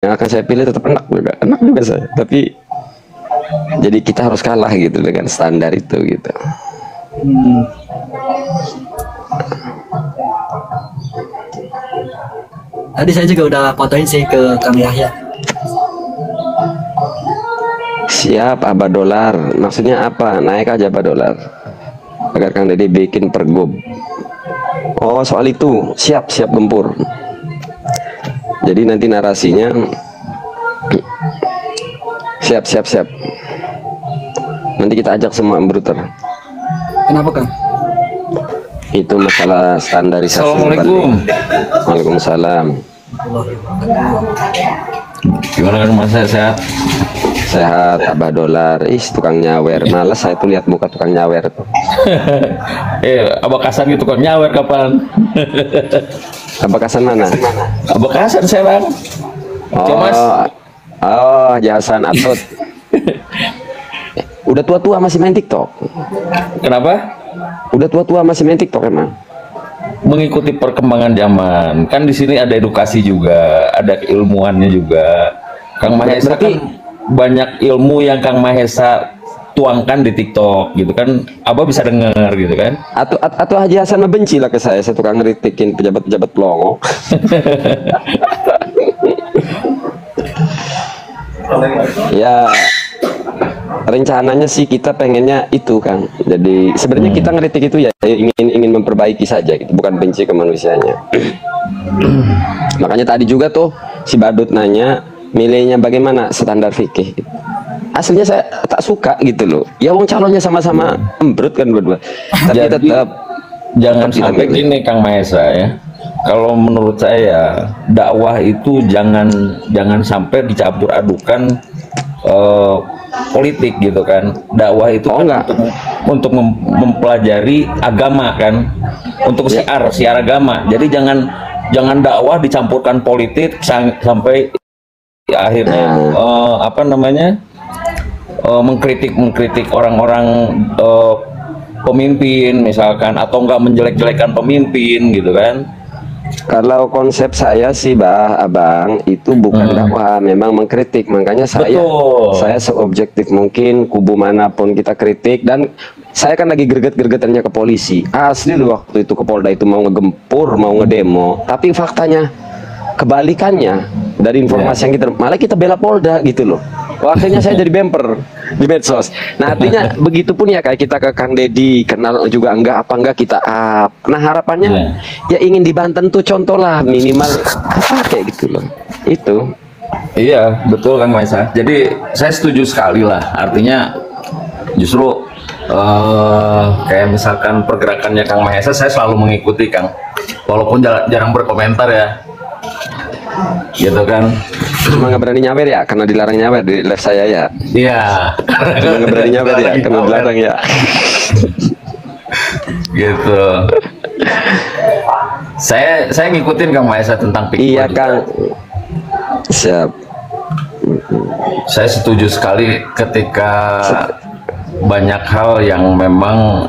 yang akan saya pilih tetap enak juga saya. Tapi jadi kita harus kalah gitu dengan standar itu gitu. Tadi saya juga udah fotoin sih ke Kang Yahya. Siap, Abah Dolar. Maksudnya apa? Naik aja Abah Dolar. Agar Kang Deddy bikin pergub. Oh, soal itu. Siap gempur. Jadi nanti narasinya siap. Nanti kita ajak semua embruter. Kenapa, Kang? Itu masalah standarisasi. Assalamualaikum. Waalaikumsalam. Gimana kan Mas, sehat? Sehat, Abah Dolar. Tukang nyawer. Males saya tuh lihat muka tukang nyawer tuh. Abah Kasan gitu tukang nyawer kapan? Abah Kasan mana? Abah Kasan saya bang. Mas. Oh, Jahasan Atut. Udah tua-tua masih main TikTok. Kenapa? Udah tua-tua masih main TikTok emang. Mengikuti perkembangan zaman. Kan di sini ada edukasi juga, ada keilmuannya juga. Kang Mahesa kan banyak ilmu yang Kang Mahesa tuangkan di TikTok gitu kan. Abah bisa dengar gitu kan. Atau Haji Hasan benci lah ke saya tukang ngeritikin pejabat-pejabat pelongo. Ya, rencananya sih kita pengennya itu Kang. Jadi sebenarnya kita ngeritik itu ya ingin memperbaiki saja gitu, bukan benci ke manusianya. Makanya tadi juga tuh si Badut nanya milihnya bagaimana standar fikih gitu. Aslinya saya tak suka gitu loh. Ya wong calonnya sama-sama embrut kan berdua. Tapi Jadi, tetap jangan sampai gini Kang Mahesa ya. Kalau menurut saya dakwah itu jangan sampai dicampur adukan politik gitu kan. Dakwah itu untuk mempelajari agama kan, untuk siar agama. Jadi jangan dakwah dicampurkan politik sampai akhirnya mengkritik orang-orang pemimpin misalkan, atau enggak menjelek-jelekan pemimpin gitu kan. Kalau konsep saya sih Abang itu bukan dakwah, memang mengkritik. Makanya saya seobjektif mungkin, kubu manapun kita kritik. Dan saya kan lagi greget-gregetannya ke polisi. Asli loh waktu itu ke Polda itu mau ngegempur, mau ngedemo. Tapi faktanya kebalikannya dari informasi yang kita, malah kita bela Polda gitu loh. Akhirnya saya jadi bemper di medsos. Nah artinya begitupun ya kayak kita ke Kang Deddy kenal juga enggak kita up. Nah harapannya ya ingin di Banten tuh contoh lah minimal apa kayak gitu loh. Itu. Iya betul Kang Mahesa. Jadi saya setuju sekali lah. Artinya justru kayak misalkan pergerakannya Kang Mahesa saya selalu mengikuti Kang. Walaupun jarang berkomentar ya. Gitu kan. Cuma nggak berani nyawer ya karena dilarang nyawer di live saya ya. Iya. Cuma nggak berani nyawer ya karena dilarang ya. Gitu. Saya ngikutin Kang Mahesa tentang pikir. Iya Kang. Siap. Saya setuju sekali ketika banyak hal yang memang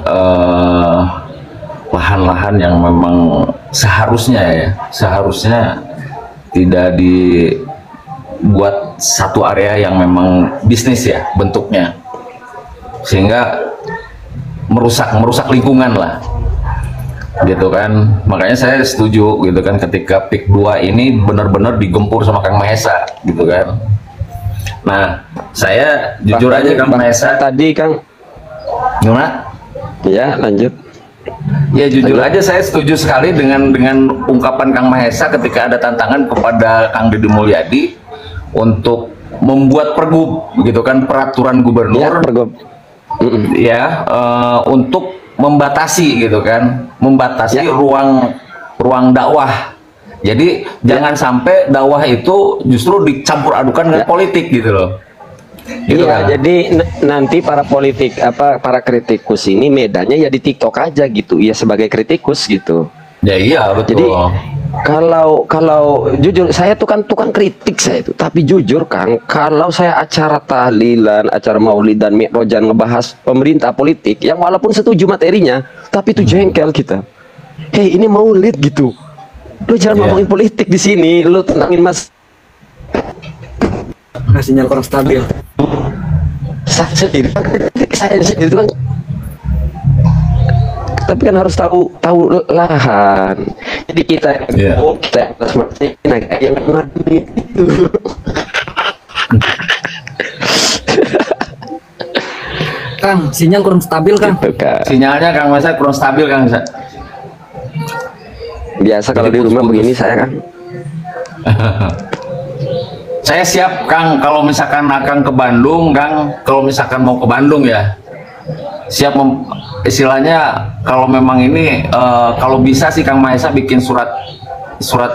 lahan-lahan yang memang seharusnya tidak dibuat satu area yang memang bisnis ya bentuknya, sehingga merusak lingkungan lah gitu kan. Makanya saya setuju gitu kan ketika PIK 2 ini benar-benar digempur sama Kang Mahesa gitu kan. Nah saya jujur aja Kang Mahesa tadi Kang gimana? Ya lanjut. Ya jujur aja saya setuju sekali dengan ungkapan Kang Mahesa ketika ada tantangan kepada Kang Deddy Mulyadi untuk membuat pergub gitu kan, peraturan gubernur untuk membatasi gitu kan, membatasi ruang dakwah. Jadi jangan sampai dakwah itu justru dicampur adukan dengan politik gitu loh. Gitu iya, kan? jadi nanti para para kritikus ini medannya ya di TikTok aja gitu, ya sebagai kritikus gitu. Ya iya betul. Jadi kalau jujur saya tuh kan tukang kritik saya itu, tapi jujur Kang, kalau saya acara tahlilan, acara maulidan, mi'rojan ngebahas pemerintah politik yang walaupun setuju materinya, tapi itu jengkel kita. Hei ini maulid gitu, lu jangan ngomongin politik di sini, lu tenangin mas. Nah, sinyal kurang stabil. Saya sendiri, saya sendiri kan, tapi kan harus tahu lahan. Jadi kita kita harus yang ngadmin itu. Kang, sinyal kurang stabil, Kang. Gitu, Kang. Sinyalnya Kang Masa kurang stabil Kang. Biasa kalau di rumah begini saya kan. Saya siap Kang kalau misalkan akan ke Bandung, Kang. Kalau misalkan mau ke Bandung ya, siap istilahnya kalau memang ini kalau bisa sih Kang Maesa bikin surat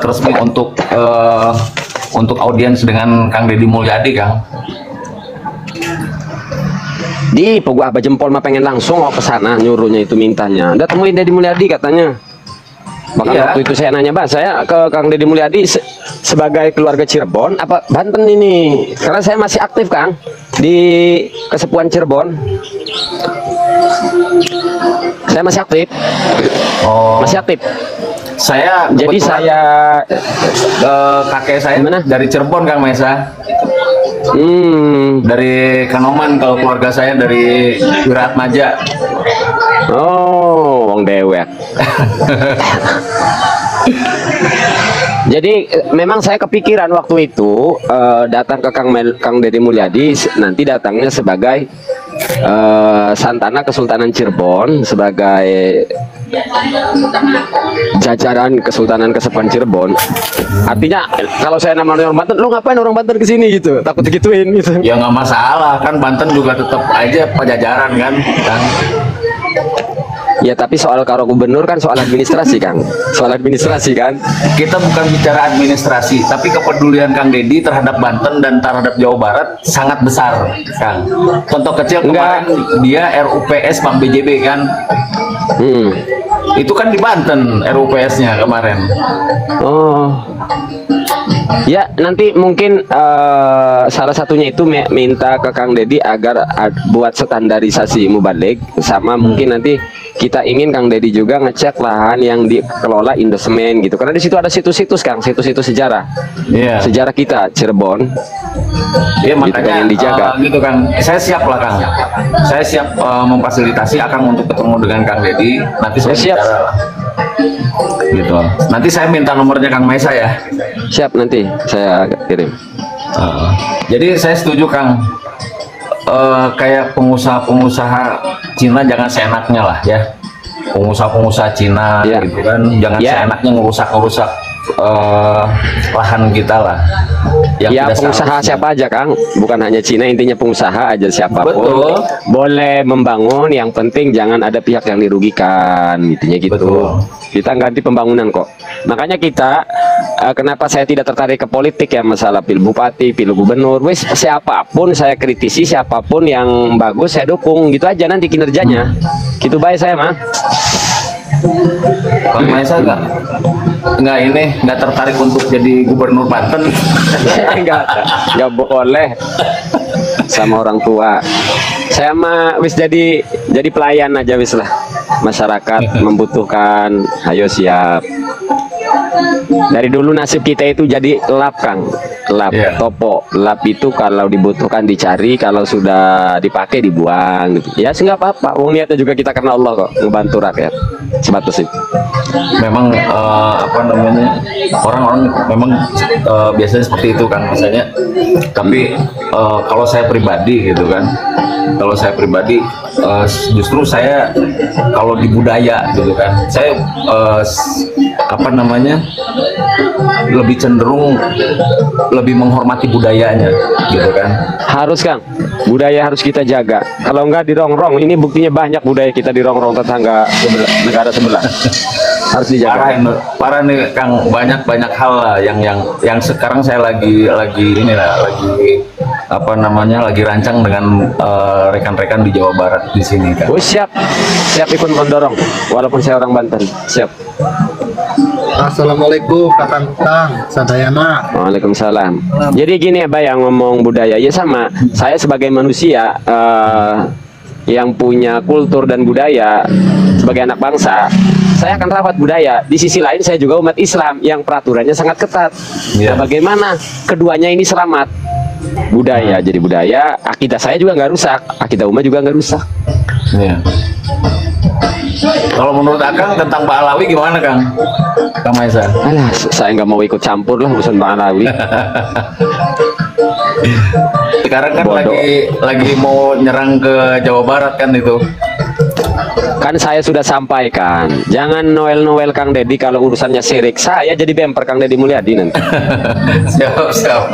resmi untuk audiens dengan Kang Deddy Mulyadi, Kang. Di Pogok Abah Jempol mah pengen langsung mau ke sana, nyuruhnya itu mintanya. Udah temuin Deddy Mulyadi katanya. Bahkan waktu itu saya nanya, Bang, saya ke Kang Deddy Mulyadi sebagai keluarga Cirebon apa Banten ini? Karena saya masih aktif, Kang, di Kesepuan Cirebon. Saya masih aktif. Oh. Masih aktif. Saya Jadi saya kakek saya Gimana? dari Cirebon, Kang Maesa. Dari Kanoman, kalau keluarga saya dari Wiratmaja. Oh, wong dewek. Jadi memang saya kepikiran waktu itu datang ke Kang Deddy Mulyadi, nanti datangnya sebagai Santana Kesultanan Cirebon, sebagai jajaran Kesultanan Kesepuan Cirebon. Artinya kalau saya namanya orang Banten, lu ngapain orang Banten kesini gitu? Takut digituin gitu. Ya nggak masalah, kan Banten juga tetap aja pajajaran kan. Ya tapi soal karo gubernur kan soal administrasi, Kang. Soal administrasi kan. Kita bukan bicara administrasi, tapi kepedulian Kang Deddy terhadap Banten dan terhadap Jawa Barat sangat besar, Kang. Contoh kecil kemarin dia RUPS Bank BJB kan. Itu kan di Banten RUPS-nya kemarin. Oh. Ya nanti mungkin salah satunya itu minta ke Kang Deddy agar buat standarisasi mubalik, sama mungkin nanti kita ingin Kang Deddy juga ngecek lahan yang dikelola Indosemen gitu, karena di situ ada situs-situs, Kang, situs-situs sejarah. Sejarah kita Cirebon. Iya, makanya yang dijaga. Gitu, Kang. Saya siap lah, Kang. Saya siap memfasilitasi Akang untuk ketemu dengan Kang Deddy. Nanti saya siap. bicara lah. Gitu. Nanti saya minta nomornya Kang Maesa ya. Siap, nanti saya kirim. Jadi saya setuju, Kang. Kayak pengusaha-pengusaha Cina jangan seenaknya lah ya. Pengusaha-pengusaha Cina gitu kan, jangan seenaknya ngerusak-ngerusak lahan kita lah. Ya pengusaha siapa aja, Kang, bukan hanya Cina, intinya pengusaha aja siapapun. Betul. Boleh membangun, yang penting jangan ada pihak yang dirugikan, intinya gitu. Betul. Kita ganti pembangunan kok. Makanya kita kenapa saya tidak tertarik ke politik ya, masalah pil bupati, pil gubernur, wis siapapun saya kritisi, siapapun yang bagus saya dukung, gitu aja nanti kinerjanya. Gitu baik saya mah. Kang Maesa nggak tertarik untuk jadi gubernur Banten? nggak boleh sama orang tua. Saya mah wis jadi pelayan aja wis lah. Masyarakat membutuhkan, ayo siap. Dari dulu nasib kita itu jadi lap, Kang. Lap, topo. Lap itu kalau dibutuhkan dicari, kalau sudah dipakai dibuang gitu. Ya nggak apa-apa, wong niatnya juga kita karena Allah kok, ngebantu rakyat. Sebatas itu. Memang Apa namanya, orang-orang memang biasanya seperti itu, Kang, misalnya. Tapi kalau saya pribadi gitu kan, justru saya kalau di budaya gitu kan, saya apa namanya, lebih cenderung lebih menghormati budayanya gitu kan. Harus, Kang, budaya harus kita jaga. Kalau enggak dirongrong, ini buktinya banyak budaya kita dirongrong tetangga negara sebelah. Harus dijaga. Parah nih, Kang, banyak hal lah yang sekarang saya lagi apa namanya, lagi rancang dengan rekan-rekan di Jawa Barat di sini, Kang. Oh, siap ikut mendorong, walaupun saya orang Banten. Siap. Assalamualaikum Kakang Sadayana. Waalaikumsalam. Jadi gini ya, yang ngomong budaya ya sama. Saya sebagai manusia yang punya kultur dan budaya, sebagai anak bangsa, saya akan rawat budaya. Di sisi lain saya juga umat Islam yang peraturannya sangat ketat. Iya. Nah, bagaimana keduanya ini selamat? Budaya jadi budaya, akidah saya juga nggak rusak, akidah umat juga nggak rusak. Iya. Kalau menurut Akang tentang Pak Alawi gimana, Kang? Kang Maesa? Alah, saya nggak mau ikut campur lah urusan Pak Alawi. Sekarang kan Bodoh. lagi mau nyerang ke Jawa Barat kan itu. Kan saya sudah sampaikan, jangan noel-noel Kang Deddy kalau urusannya syirik. Saya jadi bemper Kang Deddy Mulyadi nanti. Siap.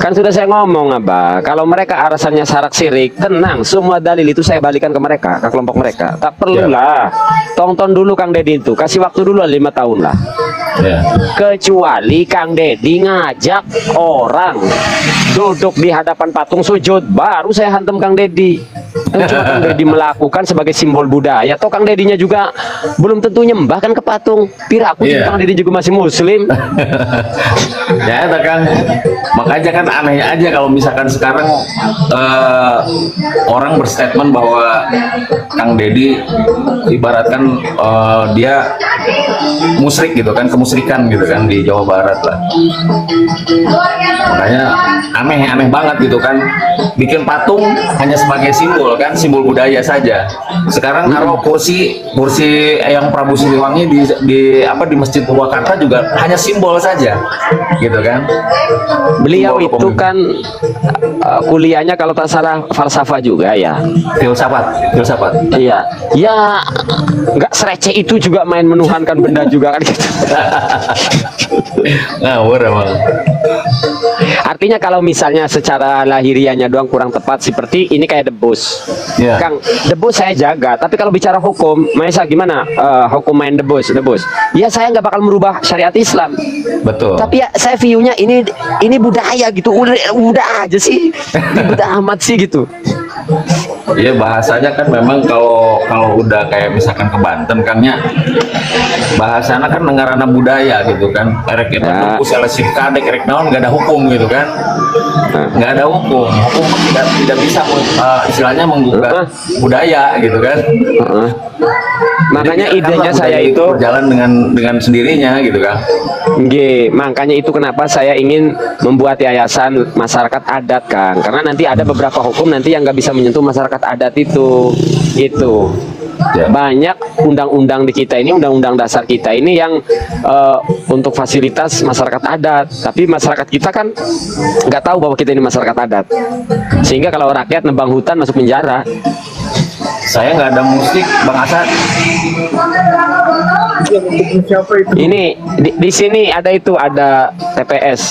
Kan sudah saya ngomong, Abah, kalau mereka alasannya syarat syirik, tenang, semua dalil itu saya balikan ke mereka, ke kelompok mereka. Tak perlulah, tonton dulu Kang Deddy itu, kasih waktu dulu 5 tahun lah. Ya. Kecuali Kang Deddy ngajak orang duduk di hadapan patung sujud, baru saya hantam Kang Deddy. Cuma Kang Deddy melakukan sebagai simbol budaya. Toh Kang Dedinya juga belum tentu nyembah kan ke patung. Pira aku Kang Deddy juga masih muslim. Ya, Kang. Makanya kan aneh aja kalau misalkan sekarang orang berstatement bahwa Kang Deddy ibaratkan dia musyrik gitu kan, kemusyrikan gitu kan di Jawa Barat lah. Makanya aneh banget gitu kan, bikin patung hanya sebagai simbol kan, simbol budaya saja. Sekarang naruh kursi yang Prabu Siliwangi di Masjid Purwakarta juga hanya simbol saja, gitu kan. Beliau Simbol itu kan kuliahnya kalau tak salah falsafah juga ya. filsafat. Iya, ya nggak sereceh itu juga main menuhankan benda juga kan gitu. Ngawur emang. Artinya kalau misalnya secara lahiriahnya doang kurang tepat seperti ini kayak debus. Iya. Kang, debus saya jaga, tapi kalau bicara hukum, Maesa gimana hukum main debus? Ya saya nggak bakal merubah syariat Islam. Betul. Tapi ya saya view-nya ini budaya gitu. Udah aja sih. Ribet amat sih gitu. Iya, bahasanya kan memang kalau udah kayak misalkan ke Banten Kangnya bahasanya kan nengarana budaya gitu kan. Erek itu Ya. buku selesai kadek erek naon nggak ada hukum gitu kan. Nggak ada hukum tidak bisa istilahnya menggugat budaya gitu kan. Makanya Jadi, idenya biarkanlah saya budaya itu berjalan dengan sendirinya gitu kan. makanya itu kenapa saya ingin membuat yayasan masyarakat adat, Kang. Karena nanti ada beberapa hukum nanti yang nggak bisa menyentuh masyarakat adat itu. Ya. Banyak undang-undang di kita ini, undang-undang dasar kita ini yang untuk fasilitas masyarakat adat. Tapi masyarakat kita kan nggak tahu bahwa kita ini masyarakat adat. Sehingga kalau rakyat nebang hutan masuk penjara. Saya nggak ada musik, Bang Hasan. Siapa itu? Ini di sini ada TPS.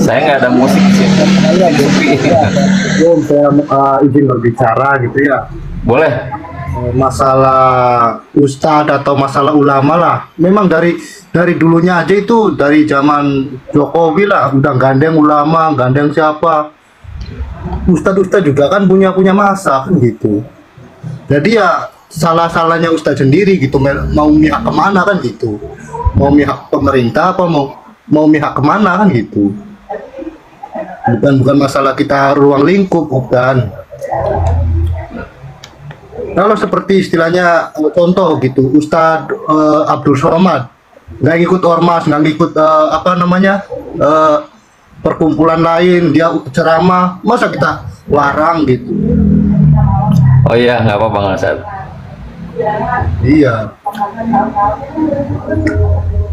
Saya nggak ada musik sih. Om, saya izin berbicara gitu ya. Boleh. Masalah ustadz atau masalah ulama lah. Memang dari dulunya aja itu, dari zaman Jokowi lah, udah gandeng ulama, gandeng siapa. Ustadz juga kan punya masa kan gitu. Jadi ya salah-salahnya ustadz sendiri gitu, mau mihak kemana kan gitu. Mau mihak pemerintah apa mau mihak kemana kan gitu. Bukan masalah kita ruang lingkup, bukan. Kalau seperti istilahnya contoh gitu, Ustadz Abdul Somad nggak ikut ormas, nggak ikut perkumpulan lain, dia ceramah, masa kita larang gitu? Oh iya, nggak apa-apa Bang Hasan. Iya.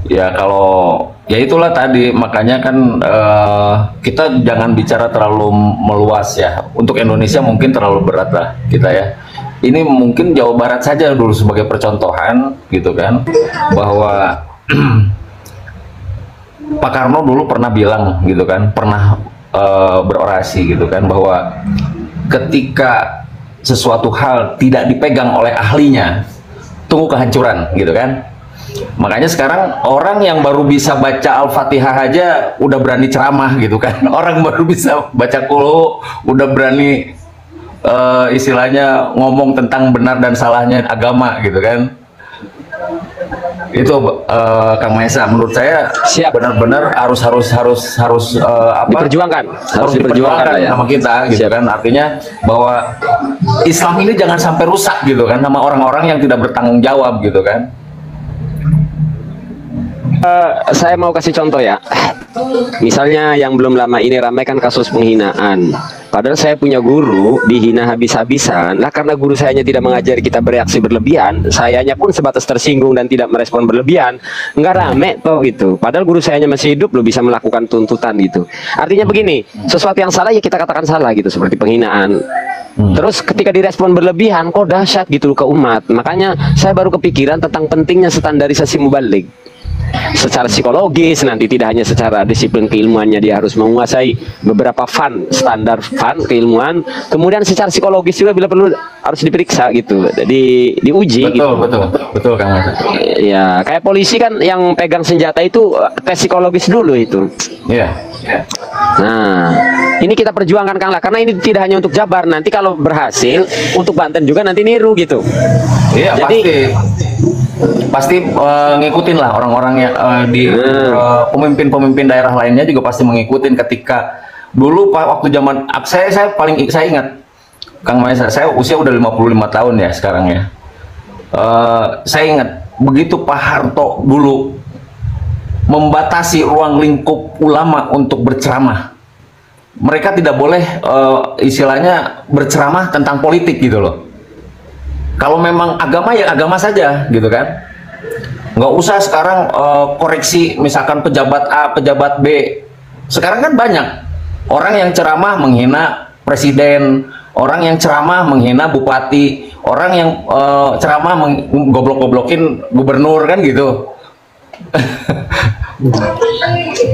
Ya kalau ya itulah tadi, makanya kan kita jangan bicara terlalu meluas ya. Untuk Indonesia mungkin terlalu berat lah kita ya. Ini mungkin Jawa Barat saja dulu sebagai percontohan gitu kan, bahwa Pak Karno dulu pernah bilang gitu kan, pernah berorasi gitu kan, bahwa ketika sesuatu hal tidak dipegang oleh ahlinya, tunggu kehancuran gitu kan. Makanya sekarang orang yang baru bisa baca Al-Fatihah aja udah berani ceramah gitu kan. Orang baru bisa baca Qul udah berani istilahnya ngomong tentang benar dan salahnya agama gitu kan. itu Kang Maesa, menurut saya Siap. benar-benar harus Diperjuangkan, harus diperjuangkan lah ya. sama kita gitu kan, artinya bahwa Islam ini jangan sampai rusak gitu kan sama orang-orang yang tidak bertanggung jawab gitu kan. Saya mau kasih contoh ya. Misalnya yang belum lama ini ramai kan kasus penghinaan. Padahal saya punya guru dihina habis-habisan. Lah karena guru sayanya tidak mengajari kita bereaksi berlebihan, sayanya pun sebatas tersinggung dan tidak merespon berlebihan, nggak rame toh gitu. Padahal guru sayanya masih hidup loh, bisa melakukan tuntutan gitu. Artinya begini, sesuatu yang salah ya kita katakan salah gitu, seperti penghinaan. Terus ketika direspon berlebihan, kok dahsyat gitu ke umat. Makanya saya baru kepikiran tentang pentingnya standarisasi mubalik. Secara psikologis nanti, tidak hanya secara disiplin keilmuannya, dia harus menguasai beberapa standar keilmuan. Kemudian secara psikologis juga bila perlu harus diperiksa gitu, diuji. Betul Kang Mas. Ya kayak polisi kan yang pegang senjata itu tes psikologis dulu itu. Iya. Nah ini kita perjuangkan Kang lah, karena ini tidak hanya untuk Jabar, nanti kalau berhasil untuk Banten juga nanti niru gitu. Iya. Jadi pasti ngikutin lah orang-orang yang di pemimpin-pemimpin daerah lainnya juga pasti mengikutin. Ketika dulu waktu zaman saya ingat Kang Maesa, saya usia udah 55 tahun ya sekarang ya. Saya ingat begitu Pak Harto dulu membatasi ruang lingkup ulama untuk berceramah. Mereka tidak boleh istilahnya berceramah tentang politik gitu loh. Kalau memang agama ya agama saja gitu kan, nggak usah sekarang koreksi misalkan pejabat A, pejabat B. Sekarang kan banyak orang yang ceramah menghina presiden, orang yang ceramah menghina bupati, orang yang ceramah goblok-goblokin gubernur kan gitu.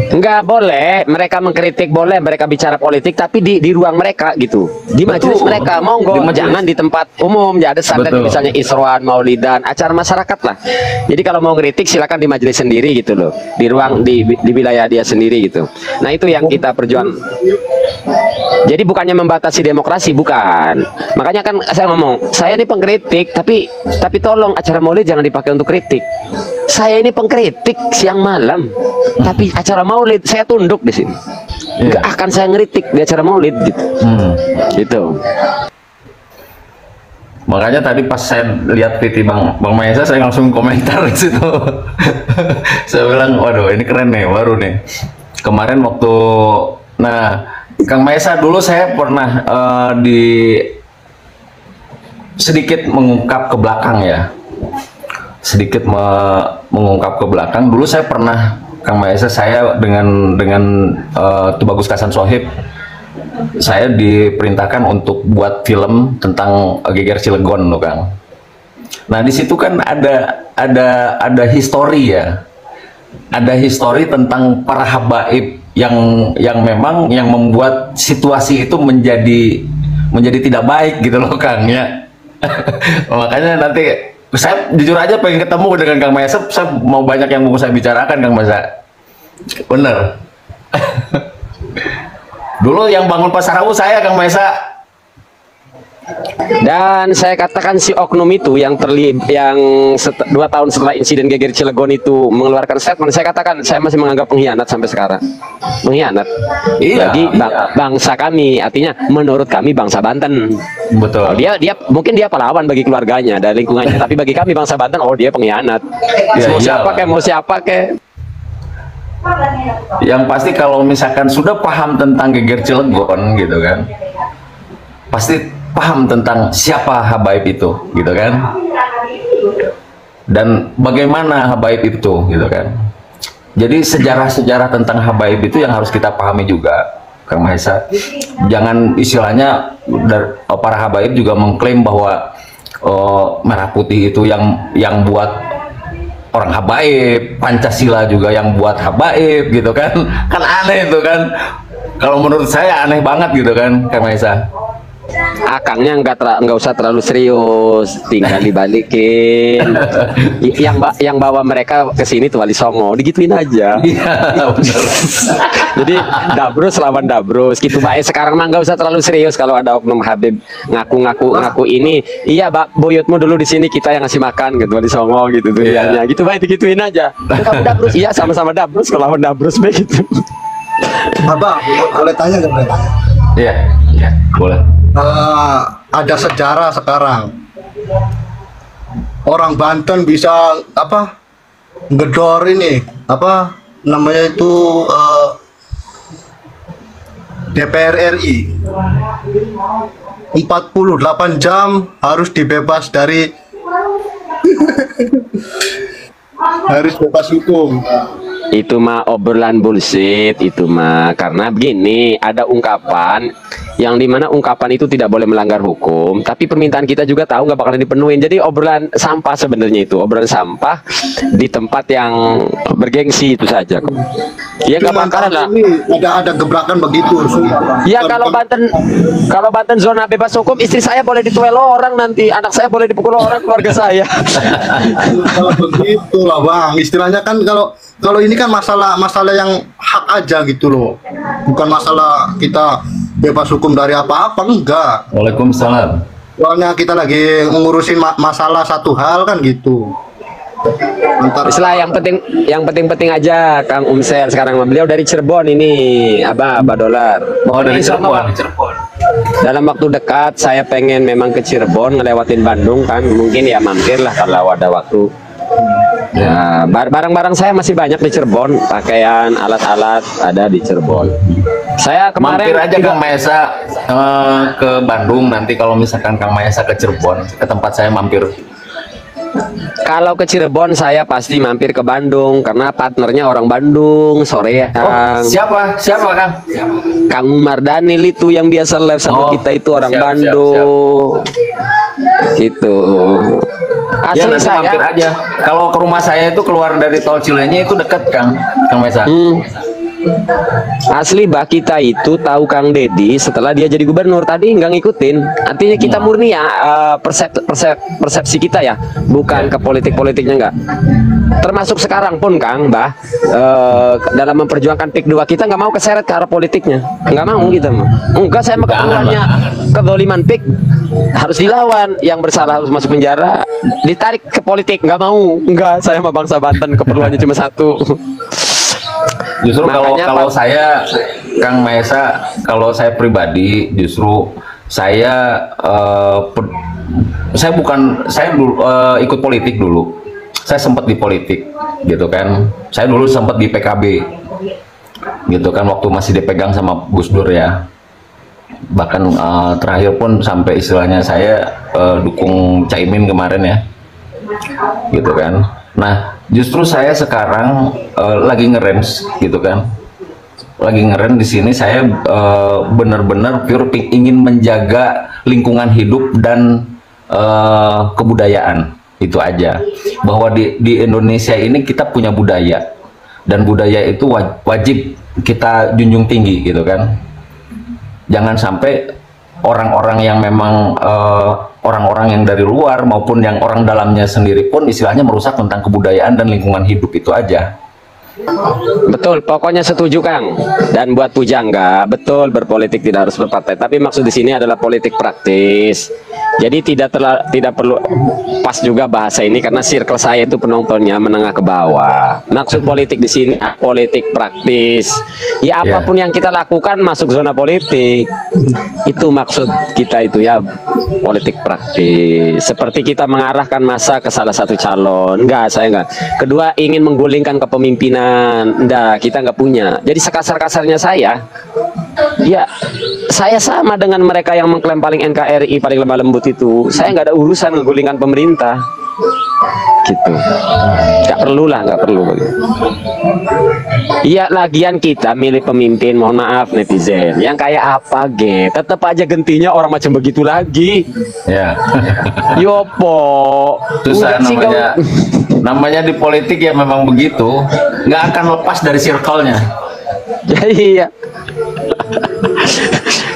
Enggak boleh mereka mengkritik, boleh mereka bicara politik, tapi di ruang mereka gitu, di majelis mereka, monggo, jangan di tempat umum. Ya ada standar misalnya isroan, maulidan, acara masyarakat lah. Jadi kalau mau ngeritik silakan di majelis sendiri gitu loh, di ruang di wilayah dia sendiri gitu. Nah itu yang kita perjuang. Jadi bukannya membatasi demokrasi, bukan. Makanya kan saya ngomong, saya ini pengkritik, tapi tolong acara maulid jangan dipakai untuk kritik. Saya ini pengkritik siang malam, tapi acara maulid saya tunduk di sini. Gak akan saya ngeritik di acara maulid gitu. Gitu. Makanya tadi pas saya lihat PT Bang Maesa, saya langsung komentar di situ. Saya bilang, waduh ini keren nih, baru nih. Kemarin waktu, Kang Maesa dulu saya pernah sedikit mengungkap ke belakang ya. Sedikit mengungkap ke belakang. Dulu saya pernah, Kang Maesa, saya dengan Tubagus Kasan Sohib, saya diperintahkan untuk buat film tentang Geger Cilegon loh Kang. Nah di situ kan ada histori ya, ada histori tentang para habaib yang memang yang membuat situasi itu menjadi tidak baik gitu loh Kang ya. Makanya nanti saya jujur aja pengen ketemu dengan Kang Maesa, saya mau banyak yang mau saya bicarakan Kang Maesa. Bener. Dulu yang bangun Pasar Rawu saya Kang Maesa. Dan saya katakan si oknum itu yang 2 tahun setelah insiden Geger Cilegon itu mengeluarkan statement, saya katakan saya masih menganggap pengkhianat sampai sekarang. Pengkhianat bagi bangsa kami, artinya menurut kami bangsa Banten. Betul. Dia mungkin dia pahlawan bagi keluarganya dan lingkungannya, tapi bagi kami bangsa Banten, dia pengkhianat. Mau siapa kek. Yang pasti kalau misalkan sudah paham tentang Geger Cilegon gitu kan, pasti paham tentang siapa habaib itu gitu kan, dan bagaimana habaib itu gitu kan. Jadi sejarah-sejarah tentang habaib itu yang harus kita pahami juga Kang Maesa. Jangan istilahnya para habaib juga mengklaim bahwa merah putih itu yang buat orang habaib, Pancasila juga yang buat habaib gitu kan. Kan aneh itu kan, kalau menurut saya aneh banget gitu kan Kang Maesa. Akangnya nggak usah terlalu serius, tinggal dibalikin. Yang bawa mereka ke sini tuh Wali Songo, digituin aja. Iya, bener. Jadi Dabrus lawan Dabrus gitu Pak. Sekarang mah nggak usah terlalu serius kalau ada oknum Habib ngaku ini. Iya Pak, buyutmu dulu di sini, kita yang ngasih makan gitu Wali Songo gitu tuh. Iya. Gitu Pak, digituin aja. Kamu Dabrus, iya sama-sama Dabrus, kalau lawan Dabrus begitu. Abang, boleh tanya nggak? Boleh tanya? Iya, iya, boleh. Ada sejarah sekarang orang Banten bisa ngedor ini namanya itu DPR RI 48 jam harus dibebas dari harus bebas hukum. Itu mah obrolan bullshit itu mah, karena begini, ada ungkapan yang dimana ungkapan itu tidak boleh melanggar hukum, tapi permintaan kita juga tahu nggak bakalan dipenuhin. Jadi obrolan sampah sebenarnya, itu obrolan sampah di tempat yang bergengsi itu saja kok. Ya nggak bakalan lah. Ada gebrakan begitu. Ya kalau Banten zona bebas hukum, istri saya boleh dituel orang nanti, anak saya boleh dipukul orang, keluarga saya. Kalau begitu lah Bang, istilahnya kan kalau ini kan masalah yang hak aja gitu loh, bukan masalah kita bebas hukum dari apa-apa, enggak. Waalaikumsalam. Soalnya kita lagi ngurusin masalah satu hal kan gitu. Setelah yang penting aja Kang Umsel sekarang, beliau dari Cirebon ini, Abah Dolar. Oh, dari Cirebon. Dalam waktu dekat saya pengen memang ke Cirebon, ngelewatin Bandung kan, mungkin ya mampir lah kalau ada waktu. Ya, barang-barang saya masih banyak di Cirebon, pakaian, alat-alat ada di Cirebon. Saya kemarin mampir aja Kang Maesa ke Bandung, nanti kalau misalkan Kang Maesa ke Cirebon, ke tempat saya mampir. Kalau ke Cirebon saya pasti mampir ke Bandung karena partnernya orang Bandung, sore ya Kang. Siapa Kang? Kang Mardhanil itu yang biasa live sama kita itu orang Bandung. Gitu. Ya, Asli nanti saya mampir aja. Kalau ke rumah saya itu keluar dari tol Cileunyi itu deket Kang Maesa. Asli Mbak kita itu tahu Kang Dedi setelah dia jadi gubernur, tadi nggak ngikutin. Artinya kita murni ya persepsi kita ya, bukan ke politik-politiknya nggak. Termasuk sekarang pun Kang Mbah dalam memperjuangkan PIK 2 kita nggak mau keseret ke arah politiknya, nggak mau kita mah. Enggak, saya mah keperluannya kedoliman PIK harus dilawan, yang bersalah harus masuk penjara, ditarik ke politik nggak mau. Enggak, saya mah bangsa Banten keperluannya cuma satu. Justru kalau saya Kang Maesa, kalau saya pribadi justru saya ikut politik dulu. Saya sempat di politik gitu kan. Saya dulu sempat di PKB gitu kan, waktu masih dipegang sama Gus Dur ya. Bahkan terakhir pun sampai istilahnya saya dukung Caimin kemarin ya. Gitu kan. Nah, justru saya sekarang lagi ngerem gitu kan, lagi ngerem di sini. Saya benar-benar pure ingin menjaga lingkungan hidup dan kebudayaan, itu aja. Bahwa di Indonesia ini kita punya budaya, dan budaya itu wajib kita junjung tinggi gitu kan. Jangan sampai orang-orang yang memang orang-orang yang dari luar maupun yang orang dalamnya sendiri pun istilahnya merusak tentang kebudayaan dan lingkungan hidup, itu aja. Betul, pokoknya setuju Kang. Dan buat pujangga, betul berpolitik tidak harus berpartai, tapi maksud di sini adalah politik praktis. Jadi tidak perlu pas juga bahasa ini karena circle saya itu penontonnya menengah ke bawah. Maksud politik di sini politik praktis. Ya apapun yang kita lakukan masuk zona politik. Itu maksud kita itu ya, politik praktis. Seperti kita mengarahkan masa ke salah satu calon. Enggak, saya enggak. Kedua, ingin menggulingkan kepemimpinan. Enggak, kita enggak punya. Jadi sekasar-kasarnya saya, ya saya sama dengan mereka yang mengklaim paling NKRI, paling lemah lembut itu. Saya nggak ada urusan menggulingkan pemerintah, gitu. Nggak perlu lah, nggak perlu. Iya, lagian kita milih pemimpin, mohon maaf netizen, yang kayak apa, tetap aja gentinya orang macam begitu lagi. Ya. Yopo. Susah namanya di politik ya, memang begitu. Nggak akan lepas dari circle-nya. Ya iya.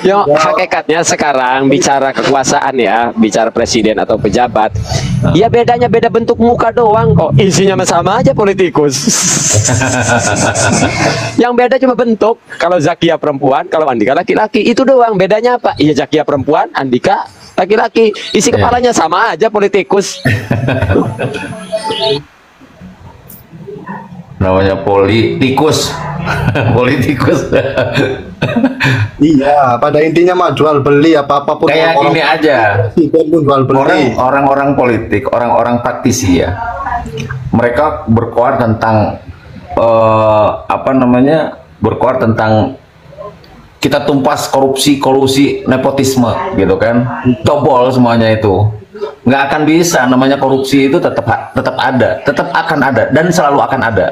Yo, hakikatnya sekarang bicara kekuasaan ya, bicara presiden atau pejabat, ya bedanya beda bentuk muka doang kok. Isinya sama aja politikus. Yang beda cuma bentuk. Kalau Zakia perempuan, kalau Andika laki-laki, itu doang. Bedanya apa? Iya, Zakia perempuan, Andika laki-laki. Isi kepalanya sama aja politikus. Namanya politikus. Politikus. Iya, pada intinya mah jual beli apa-apapun. Kayak gini aja. Jual beli. Orang-orang politik, orang-orang praktisi ya. Mereka berkoar tentang berkoar tentang kita tumpas korupsi, kolusi, nepotisme gitu kan. Cobol semuanya itu. Nggak akan bisa, namanya korupsi itu tetap ada, tetap akan ada, dan selalu akan ada.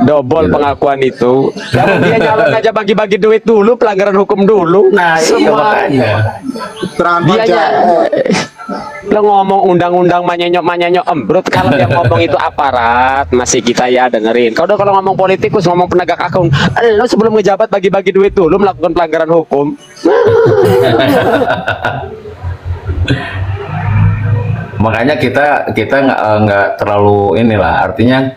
Dobol Gitu. pengakuan itu. Kalau dia nyalon aja bagi-bagi duit dulu, pelanggaran hukum dulu. Nah, iya makanya. Dia aja lo ngomong undang-undang manyenyok embrut, kalau yang ngomong itu aparat masih kita ya dengerin. Kalau ngomong politikus, ngomong penegak hukum, lo sebelum ngejabat bagi-bagi duit dulu melakukan pelanggaran hukum. Makanya kita nggak terlalu inilah, artinya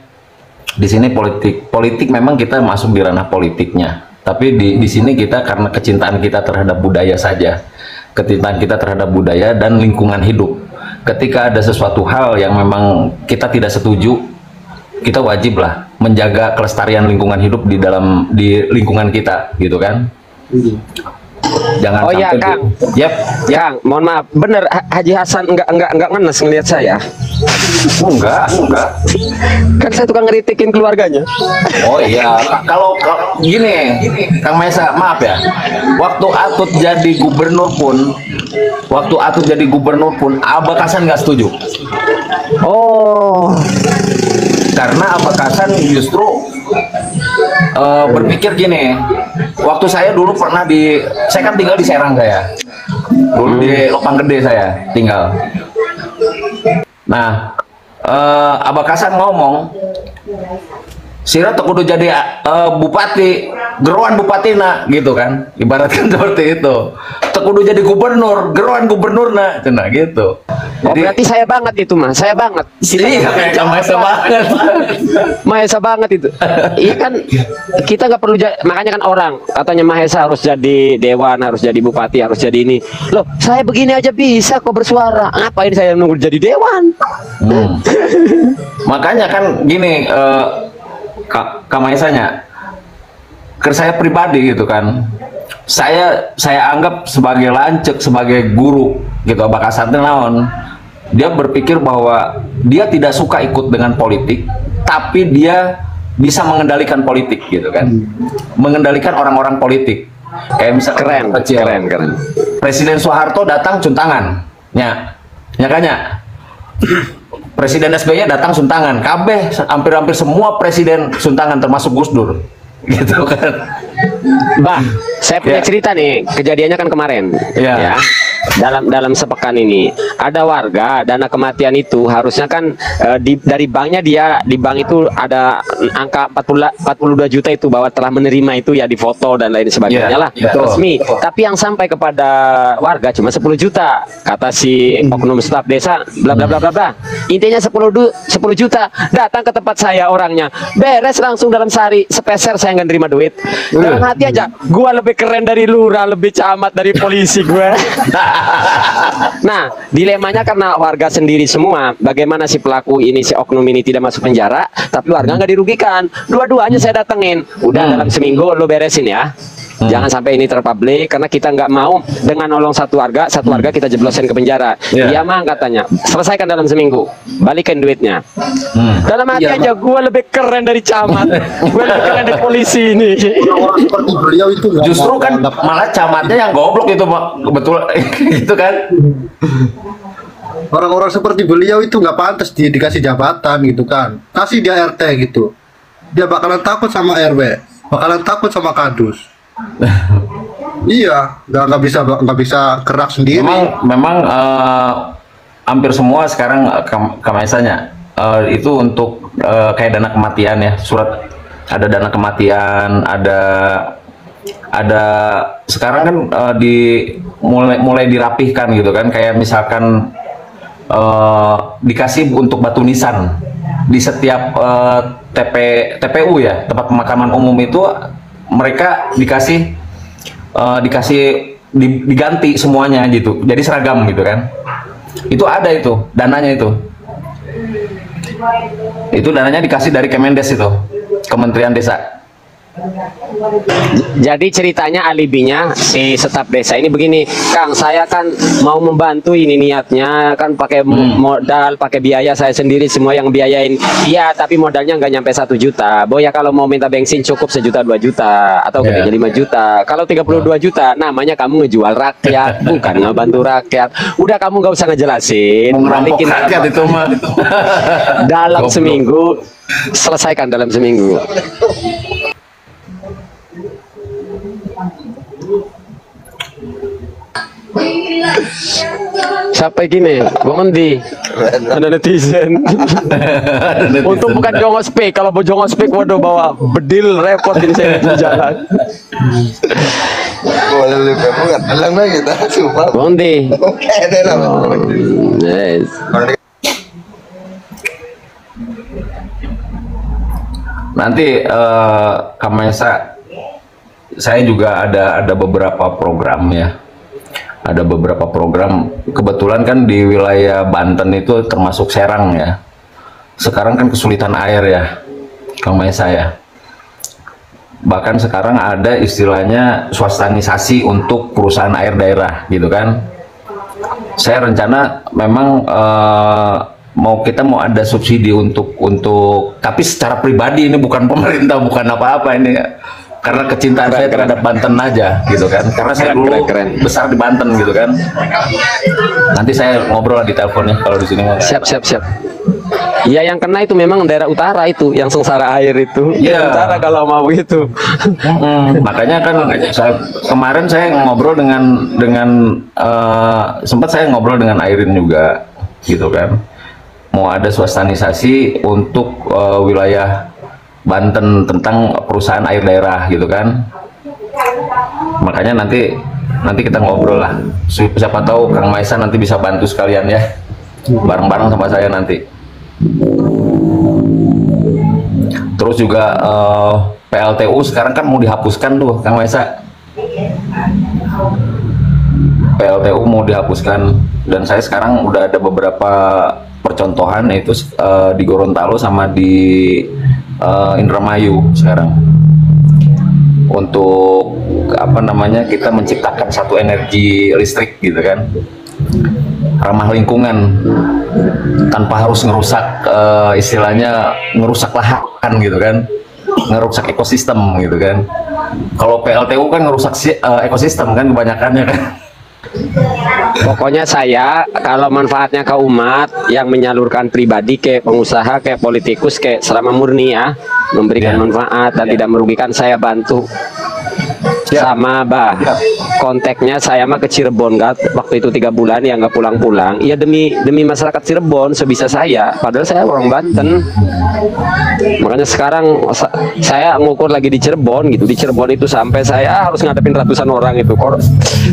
di sini politik memang kita masuk di ranah politiknya, tapi di sini kita karena kecintaan kita terhadap budaya saja, kecintaan kita terhadap budaya dan lingkungan hidup. Ketika ada sesuatu hal yang memang kita tidak setuju, kita wajiblah menjaga kelestarian lingkungan hidup di lingkungan kita, gitu kan? Jangan Oh ya, sampai Kang. Yap. Kang, mohon maaf, bener Haji Hasan enggak ngenes ngelihat saya. Enggak. Kan saya tukang ngeritikin keluarganya. Oh iya, kalau gini, Kang Maesa, maaf ya. Waktu Atut jadi gubernur pun, Abakasan nggak setuju. Oh, Karena Abakasan justru berpikir gini. Waktu saya dulu pernah saya kan tinggal di Serang saya. Dulu di Lopang Gede saya tinggal. Nah, Abakasan ngomong, Sira tuh kudu jadi bupati, geruan bupatina gitu kan, ibaratkan seperti itu. Tuh kudu jadi gubernur, geruan gubernurna, cina gitu. oh berarti saya banget itu mah, saya banget. Iya, Mahesa banget. Mahesa banget itu. Iya kan, kita nggak perlu makanya kan orang katanya Mahesa harus jadi dewan, harus jadi bupati, harus jadi ini. Loh, saya begini aja bisa kok bersuara. Ngapain saya nunggu jadi dewan? Makanya kan gini, Kak Maesanya, ke saya pribadi gitu kan, saya anggap sebagai lancek, sebagai guru gitu, Abakasan naon. Dia berpikir bahwa dia tidak suka ikut dengan politik, tapi dia bisa mengendalikan politik gitu kan, mengendalikan orang-orang politik. Kayak misalnya Keren. Presiden Soeharto datang cuntangan, nyakanya. Presiden SBY datang suntangan, kabeh hampir semua presiden suntangan termasuk Gus Dur, gitu kan. Bah, saya punya cerita nih, kejadiannya kan kemarin. Ya. Ya. Dalam sepekan ini ada warga dana kematian itu harusnya kan dari banknya, dia di bank itu ada angka 42 juta itu bahwa telah menerima itu ya, di foto dan lain sebagainya lah, resmi. Tapi yang sampai kepada warga cuma 10 juta kata si oknum staf desa bla bla bla bla bla. Intinya 10 juta datang ke tempat saya, orangnya beres langsung dalam sehari, sepeser saya nggak nerima duit. Dalam hati aja, gua lebih keren dari lurah, lebih camat dari polisi gua. Nah, dilemanya karena warga sendiri semua, bagaimana si pelaku ini, si oknum ini tidak masuk penjara, tapi warga nggak dirugikan. Dua-duanya saya datengin, udah dalam seminggu lo beresin ya. Jangan sampai ini terpublik, karena kita nggak mau dengan nolong satu warga kita jeblosin ke penjara. Iya mah katanya, selesaikan dalam seminggu, balikin duitnya. Dalam hati aja, gue lebih keren dari camat, gue lebih keren dari polisi ini. Orang seperti beliau itu Justru kan malah camatnya yang goblok itu, Pak. Betul itu kan. orang-orang seperti beliau itu nggak pantas dikasih jabatan gitu kan. Kasih dia RT gitu, dia bakalan takut sama RW, bakalan takut sama kadus. Iya, nggak bisa gerak sendiri. Memang hampir semua sekarang kemasannya itu untuk kayak dana kematian ya, surat ada dana kematian, ada ada sekarang kan mulai dirapihkan gitu kan, kayak misalkan dikasih untuk batu nisan di setiap TPU ya, tempat pemakaman umum itu mereka diganti semuanya gitu, jadi seragam gitu kan. Itu ada itu dananya, itu dananya dikasih dari Kemendes, itu Kementerian Desa. Jadi ceritanya alibinya si staf desa ini begini, Kang, saya kan mau membantu, ini niatnya kan pakai modal, pakai biaya saya sendiri semua yang biayain. Iya, tapi modalnya nggak nyampe 1 juta. Boya kalau mau minta bensin cukup 1 juta 2 juta atau gedenya 5 juta. Kalau 32 juta namanya kamu ngejual rakyat, bukan ngebantu rakyat. Udah kamu nggak usah ngejelasin. Merampok rakyat itu mah. Dalam seminggu selesaikan, dalam seminggu. Sampai gini, Bondi, ada netizen. Untuk bukan jongospek, kalau mau jongospek waduh bawa bedil repot ini saya di jalan. Boleh lebih bukan, alang lagi kita coba. Bondi. Oke, deh lah. Yes. Nanti Kamesa, saya juga ada beberapa program ya. Ada beberapa program, kebetulan kan di wilayah Banten itu termasuk Serang ya. Sekarang kan kesulitan air ya, Kang Maesa ya. Bahkan sekarang ada istilahnya swastanisasi untuk perusahaan air daerah gitu kan. Saya rencana memang kita mau ada subsidi untuk tapi secara pribadi, ini bukan pemerintah, bukan apa-apa ini ya. Karena kecintaan saya terhadap Banten aja gitu kan, karena saya dulu besar di Banten gitu kan. Nanti saya ngobrol di teleponnya kalau di sini. Siap. Iya, yang kena itu memang daerah utara itu, yang sengsara air itu. Iya. Utara kalau mau itu. Makanya kan kemarin saya ngobrol dengan sempat saya ngobrol dengan Airin juga gitu kan. Mau ada swastanisasi untuk wilayah Banten tentang perusahaan air daerah gitu kan. Makanya nanti kita ngobrol lah. Siapa tahu Kang Maesa nanti bisa bantu sekalian ya, bareng-bareng sama saya nanti. Terus juga PLTU sekarang kan mau dihapuskan tuh Kang Maesa. PLTU mau dihapuskan, dan saya sekarang udah ada beberapa percontohan, yaitu di Gorontalo sama di Indramayu sekarang, untuk apa namanya, kita menciptakan satu energi listrik gitu kan, ramah lingkungan tanpa harus ngerusak istilahnya ngerusak lahan gitu kan, ngerusak ekosistem gitu kan. Kalau PLTU kan ngerusak ekosistem kan kebanyakannya kan. Pokoknya saya kalau manfaatnya ke umat, yang menyalurkan pribadi kayak pengusaha, kayak politikus, kayak selama murni ya memberikan manfaat dan tidak merugikan, saya bantu. Sama kontaknya saya mah ke Cirebon kan, waktu itu 3 bulan ya nggak pulang-pulang ya, demi masyarakat Cirebon sebisa saya, padahal saya orang Banten. Makanya sekarang saya ngukur lagi di Cirebon gitu. Di Cirebon itu sampai saya harus ngadepin ratusan orang itu,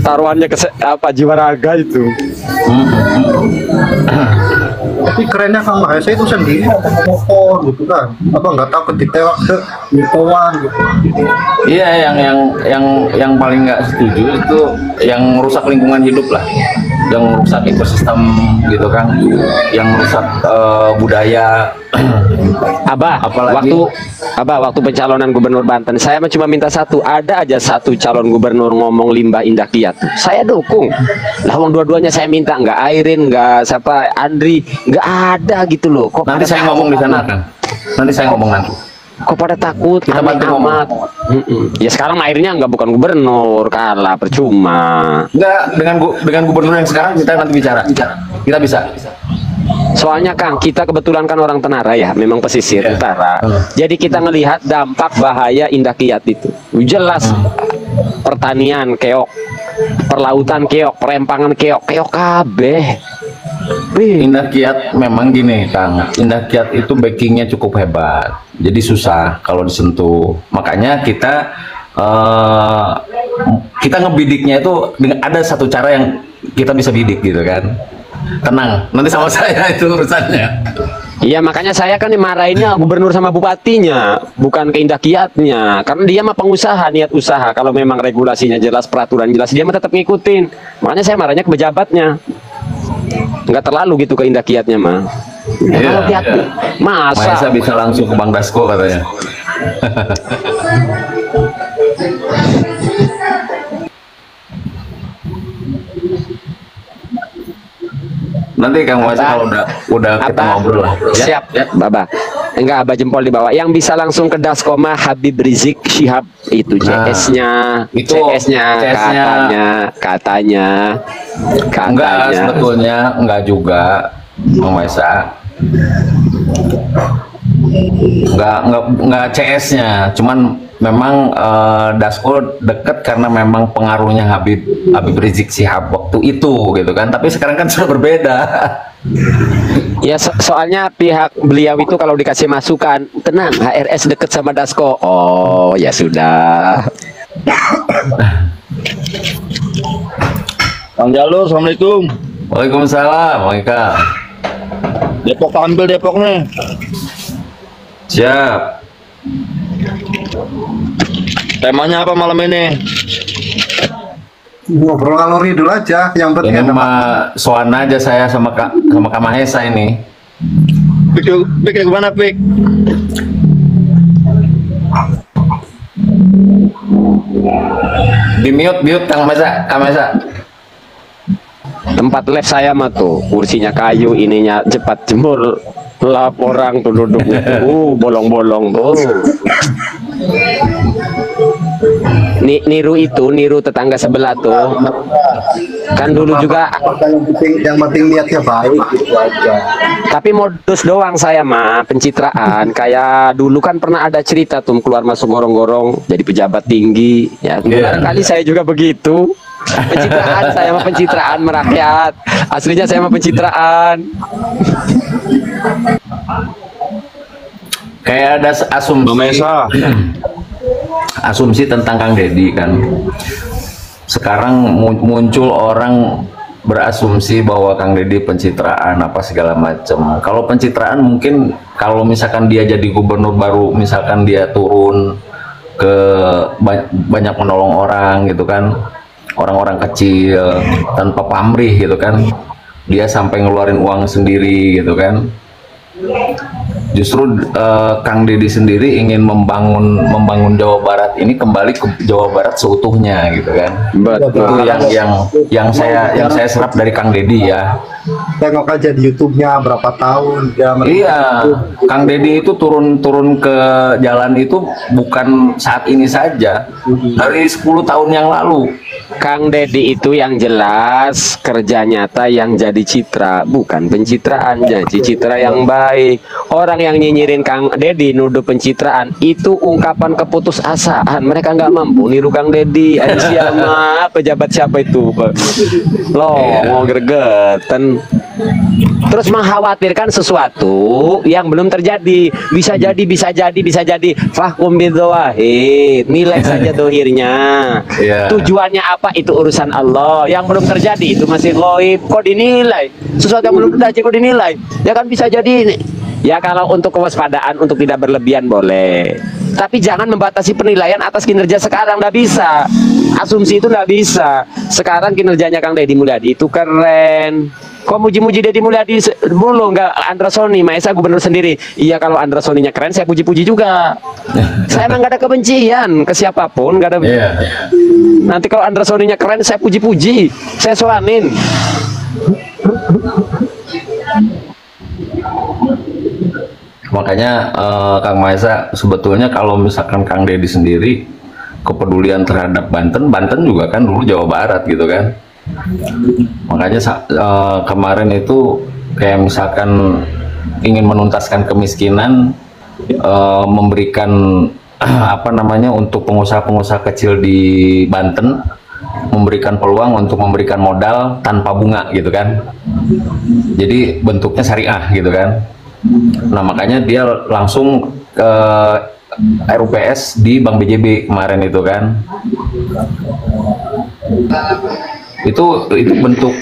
taruhannya ke jiwa raga itu. Tapi kerennya Kang Maesa itu sendiri motor gitu kan, apa nggak takut ditewak ke lingkungan gitu. Iya, yang paling nggak setuju itu yang merusak lingkungan hidup lah, yang merusak ekosistem gitu kan, yang merusak budaya. Apalagi waktu pencalonan gubernur Banten, saya cuma minta satu, ada aja satu calon gubernur ngomong limbah indah kiat, saya dukung. Lah wong dua-duanya saya minta, nggak Airin, nggak siapa Andri, nggak ada gitu loh. Kok nanti saya ngomong di sana kan, nanti saya ngomong nanti. Kok pada takut, kita bantu amat. Ya sekarang airnya bukan gubernur, kalah percuma. Enggak, dengan gubernur yang sekarang kita nanti bicara. Kita bisa. Soalnya Kang, kita kebetulan kan orang Tenara ya, memang pesisir utara. Jadi kita ngelihat dampak bahaya indah kiat itu. Jelas pertanian keok, perlautan keok, perempangan keok kabeh. Indah kiat memang gini Kang, indah kiat itu backingnya cukup hebat, jadi susah kalau disentuh. Makanya kita kita ngebidiknya itu ada satu cara yang kita bisa bidik gitu kan. Tenang, nanti sama saya itu urusannya. Iya, makanya saya kan dimarahinnya gubernur sama bupatinya, bukan ke Indah Kiatnya. Karena dia mah pengusaha, niat usaha. Kalau memang regulasinya jelas, peraturan jelas, dia mah tetap ngikutin. Makanya saya marahnya ke pejabatnya. Nggak terlalu gitu ke Indah Kiatnya mah. Kalau Kiat, Masa bisa langsung ke Bang Dasko katanya. Nanti Kang Maisa kalau udah kita ngobrol lah. Siap, Baba. Enggak, Abah jempol di bawah. Yang bisa langsung ke Daskoma Habib Rizik Syihab itu CS-nya. itu CS-nya katanya. Enggak, sebetulnya enggak juga, Bang Maisa. Enggak CS-nya, cuman memang Dasko deket karena memang pengaruhnya Habib Rizik Syihab waktu itu gitu kan, tapi sekarang kan sudah berbeda. Ya soalnya pihak beliau itu kalau dikasih masukan, tenang HRS deket sama Dasko. Oh ya sudah. Bang Jalur, assalamualaikum. Waalaikumsalam, Bang Ika. Depok tampil Depok nih. Siap. Temanya apa malam ini? Ngobrol ngalor dulu aja, yang penting Ini ada mah soan aja saya sama Kak Mahesa ini. Pik gimana Pik? Di mute Kang Mahesa. Tempat live saya mah tuh kursinya kayu, ininya cepat jemur, lap orang tuh duduknya bolong-bolong tuh. Niru tetangga sebelah tuh. Kan dulu juga, yang penting niatnya baik gitu aja. tapi modus doang saya mah, pencitraan. Kayak dulu kan pernah ada cerita tuh keluar masuk gorong-gorong jadi pejabat tinggi ya. Kali saya juga begitu. Pencitraan, saya mah pencitraan merakyat. Aslinya saya mah pencitraan. Kayak ada asumsi tentang Kang Deddy kan. Sekarang muncul orang berasumsi bahwa Kang Deddy pencitraan apa segala macam. Kalau pencitraan mungkin kalau misalkan dia jadi gubernur baru, misalkan dia turun ke banyak menolong orang gitu kan, orang-orang kecil tanpa pamrih gitu kan, dia sampai ngeluarin uang sendiri gitu kan. Justru Kang Deddy sendiri ingin membangun Jawa Barat ini kembali ke Jawa Barat seutuhnya gitu kan. Itu yang saya serap dari Kang Deddy ya. Tengok aja di YouTube-nya berapa tahun dia. Iya, Kang Deddy itu turun ke jalan itu bukan saat ini saja, dari 10 tahun yang lalu. Kang Deddy itu yang jelas kerja nyata yang jadi citra, bukan pencitraan, jadi citra yang baik. Orang yang nyinyirin Kang Deddy nuduh pencitraan itu ungkapan keputusasaan. Mereka nggak mampu niru Kang Deddy. Ada siapa pejabat siapa itu? Loh, mau gregetan. Terus mengkhawatirkan sesuatu yang belum terjadi. Bisa jadi. Fahkum bidzawahir. Nilai saja dohirnya. Tujuannya apa itu urusan Allah. Yang belum terjadi itu masih ghaib. Kok dinilai? Sesuatu yang belum terjadi kok dinilai? Ya kan bisa jadi ini. Ya kalau untuk kewaspadaan, untuk tidak berlebihan boleh. Tapi jangan membatasi penilaian atas kinerja sekarang, nggak bisa. Asumsi itu nggak bisa. Sekarang kinerjanya Kang Deddy Mulyadi itu keren. Kok muji-muji Deddy Mulyadi mulu, nggak Andra Soni, Maesa gubernur sendiri. Iya, kalau Andra Soninya keren, saya puji-puji juga. Saya emang nggak ada kebencian ke siapapun, nggak ada. Nanti kalau Andra Soninya keren, saya puji-puji, saya soanin. Makanya Kang Maesa sebetulnya kalau misalkan Kang Deddy sendiri kepedulian terhadap Banten juga kan dulu Jawa Barat gitu kan. Makanya kemarin itu kayak misalkan ingin menuntaskan kemiskinan, memberikan apa namanya untuk pengusaha-pengusaha kecil di Banten, memberikan peluang untuk memberikan modal tanpa bunga gitu kan. Jadi bentuknya syariah gitu kan. Nah makanya dia langsung RUPS di Bank BJB kemarin itu kan. Itu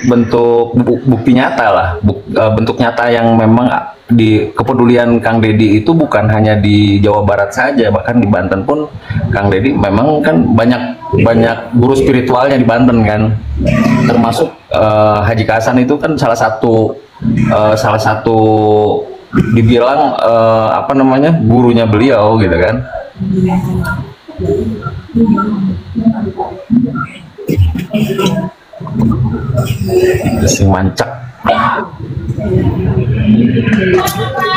bentuk bukti nyata lah, bentuk nyata yang memang di kepedulian Kang Deddy itu bukan hanya di Jawa Barat saja, bahkan di Banten pun Kang Deddy memang kan banyak guru spiritualnya di Banten kan, termasuk Haji Kasan itu kan salah satu dibilang apa namanya, gurunya beliau gitu kan. Sing mancak.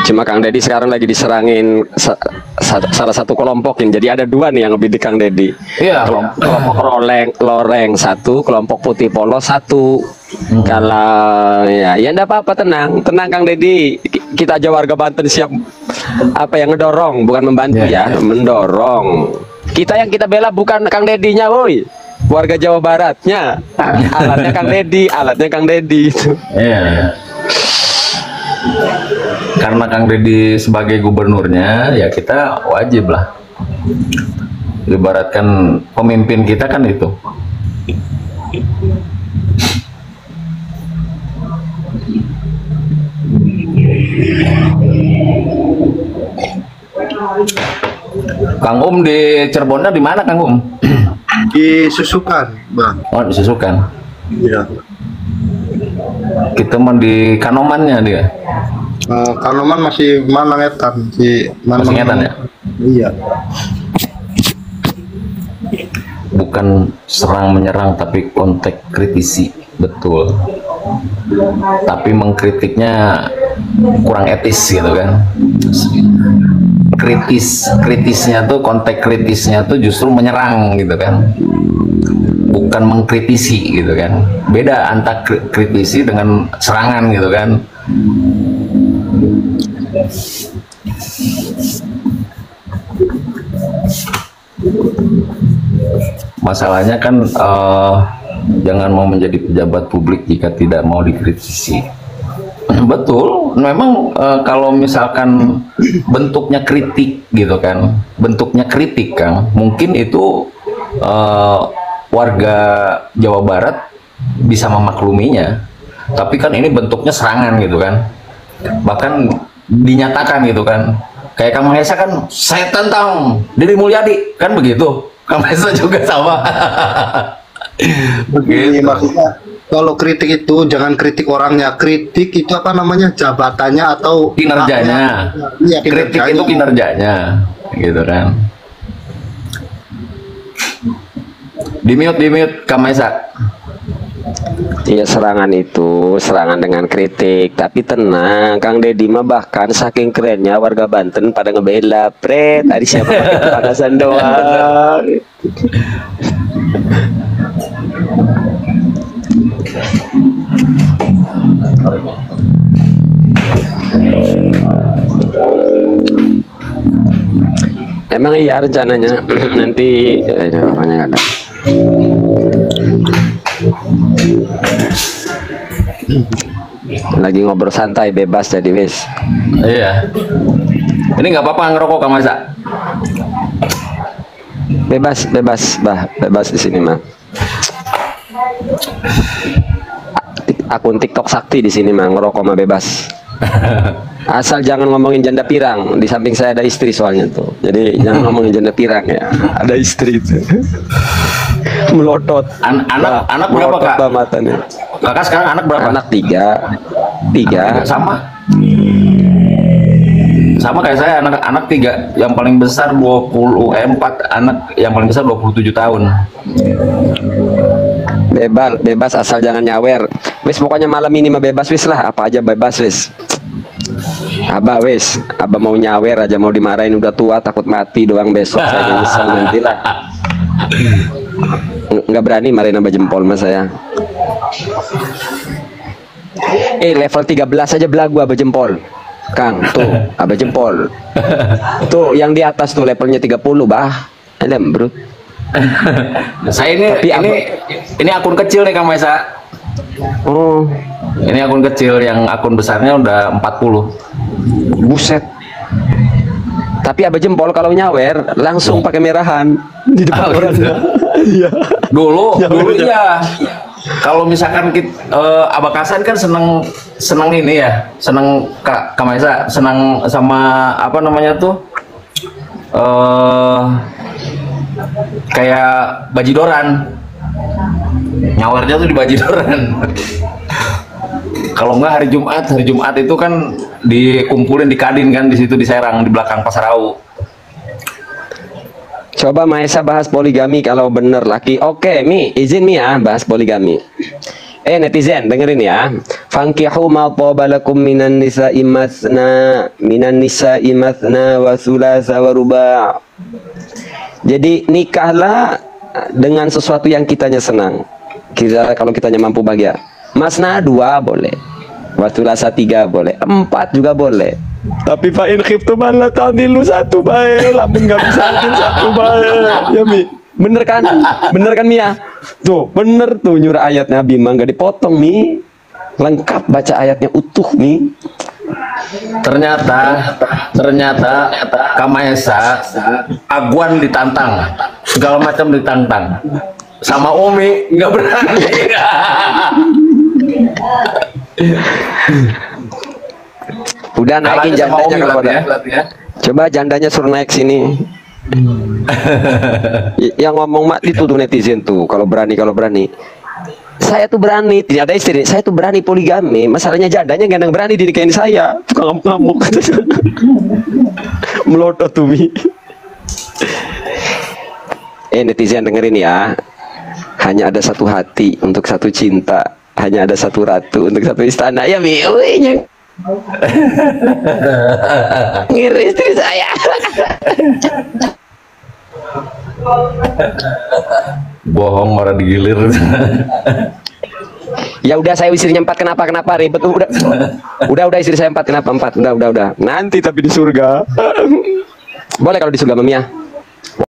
Cuma Kang Deddy sekarang lagi diserangin salah satu kelompokin. Jadi ada dua nih yang ngebidik Kang Deddy. Iya. Kelompok loreng satu, kelompok putih polos satu. Kalau ya enggak apa-apa, tenang Kang Deddy. Kita aja warga Banten siap yang ngedorong, bukan membantu ya, mendorong. Yang kita bela bukan Kang Deddy-nya, woi. Warga Jawa Baratnya. Alatnya Kang Deddy itu. Iya. Karena Kang Deddy sebagai gubernurnya, ya kita wajib lah. Ibaratkan pemimpin kita kan itu. Kang di Cirebonnya di mana Kang Di Susukan, Bang. Oh, di Susukan. Iya. Kita mah di Kanomannya dia. Kanoman masih Malangetan, Masih ngetan ya? Iya. Bukan serang menyerang tapi kontek kritisi, betul. Tapi mengkritiknya kurang etis gitu kan. Kritisnya tuh, konteks kritisnya tuh justru menyerang gitu kan, bukan mengkritisi gitu kan. Beda antara kritisi dengan serangan gitu kan. Masalahnya kan jangan mau menjadi pejabat publik jika tidak mau dikritisi. Betul, memang kalau misalkan bentuknya kritik gitu kan, Kang, mungkin itu warga Jawa Barat bisa memakluminya. Tapi kan ini bentuknya serangan gitu kan, bahkan dinyatakan gitu kan. Kayak Kang Mahesa kan, saya tentang Deddy Mulyadi kan begitu. Kang Mahesa juga sama. Begini maksudnya, kalau kritik itu jangan kritik orangnya, kritik itu apa namanya, jabatannya atau kinerjanya. Iya, Kritik itu kinerjanya, gitu kan. Di mute Kang Mahesa. Iya, serangan itu serangan dengan kritik, tapi tenang Kang Deddy mah bahkan saking kerennya warga Banten pada ngebela pret tadi siapa pakai kepanasan doang. Emang iya rencananya nanti orangnya nggak ada. Lagi ngobrol santai bebas jadi wis. Iya. Ini nggak apa-apa ngerokok Kang Mahesa. Bebas di sini mah. Akun TikTok sakti di sini mah, ngerokok mah bebas. Asal jangan ngomongin janda pirang. Di samping saya ada istri soalnya tuh. Jadi jangan ngomongin janda pirang ya. Ada istri itu. Melotot. Anak berapa Kak? Matanya. Kakak sekarang anak berapa? Anak tiga. Sama kayak saya, anak tiga. Yang paling besar 4 anak, yang paling besar 27 tahun. Bebas asal jangan nyawer. Wis pokoknya malam ini mah bebas wis lah, apa aja bebas wis. Abah mau nyawer aja, mau dimarahin udah tua takut mati doang besok saya nyesel nanti lah. Nggak berani marahin abah jempol mas saya. Level 13 aja belagu abah jempol. Kang, tuh abah jempol. Tuh yang di atas tuh levelnya 30 bah. Bro. Saya ini akun kecil nih Kang Mahesa. Oh, ini akun kecil, yang akun besarnya udah 40. Buset. Tapi abah jempol kalau nyawer langsung pakai merahan di depan Oh, orang. gitu. Iya. Dulu iya. Kalau misalkan Abah Kasan kan seneng ini ya, seneng Kak Maesa, senang sama apa namanya tuh, kayak bajidoran, nyawarnya tuh di bajidoran. Kalau enggak hari Jumat itu kan dikumpulin di Kadin kan, di situ di Serang di belakang Pasar Au. Coba Maesa bahas poligami kalau bener laki. Oke, Mi, izin Mi ya bahas poligami. Netizen dengerin ya. Fankihu ma tabalakum minan nisa'i mathna wa thulatha wa ruba'. Jadi nikahlah dengan sesuatu yang kitanya senang. Kalau kitanya mampu bahagia. Masna 2 boleh. Wa thulatha 3 boleh. 4 juga boleh. Tapi fa'in khiftum alla ta'dilu 1 bae, lamun enggak bisa adil 1 bae. Ya Mi, bener kan? Bener kan Mia? Tuh, bener tuh nyuruh ayatnya Bima enggak dipotong Mi. Lengkap baca ayatnya utuh Mi. Ternyata Kamaesa Aguan ditantang, segala macam ditantang. Sama Umi nggak berani. Udah naikin Kalahnya sama jandanya Umi kalau berarti ada. ya. Coba jandanya suruh naik sini. Yang ngomong mak itu tuh netizen tuh kalau berani. Saya tuh berani, tidak ada istri. Saya tuh berani poligami. Masalahnya jandanya gak ada yang berani dinikahin saya. Suka ngamuk-ngamuk. Melotot tuh Mi. Netizen dengerin ya. Hanya ada satu hati untuk satu cinta. Hanya ada satu ratu untuk satu istana. Ya Mi. Ngiri istri saya. Bohong orang digilir. Ya udah saya istrinya 4 kenapa ribet udah istri saya 4 kenapa 4 udah nanti tapi di surga. Boleh kalau di surga Mia.